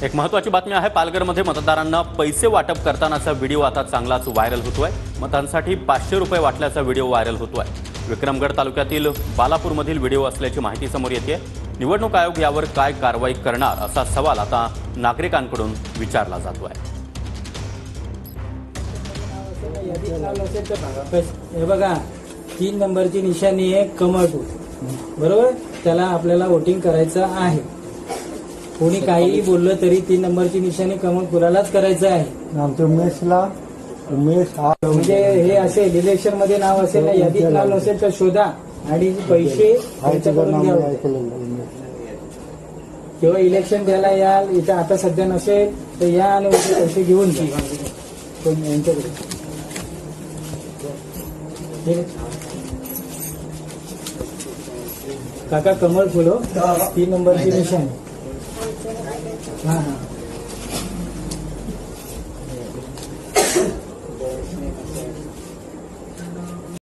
एक महत्त्वाची बातमी आहे। पालघरमध्ये मतदारांना पैसे वाटप करतानाचा व्हिडिओ आता चांगलाच व्हायरल होतोय। मतांसाठी 500 रुपये वाटल्याचा व्हिडिओ व्हायरल होतोय। विक्रमगड तालुक्यातील बालापूरमधील व्हिडिओ असल्याची माहिती समोर येते। निवडणूक आयोग यावर काय कारवाई करणार असा सवाल आता नागरिकांकडून विचारला जातोय। हे बघा 3 नंबरची निशाणी आहे कमळ, बरोबर। त्याला आपल्याला वोटिंग करायचं आहे। कोणी काही बोललं तरी 3 नंबरची निशाणी कमळ फुलालाच करायचं आहे। आमच्या उमेश म्हणजे हे असेल इलेक्शन मध्ये नाव असेल ना, यादीत नाव नसेल तर शोधा आणि पैसे त्यांच्याकडून घ्या। किंवा इलेक्शन द्यायला याल, इथं आता सध्या नसेल तर या आणि पैसे घेऊन यांच्याकडे। काका कमळ फुल 3 नंबरची निशाणी। हाँ।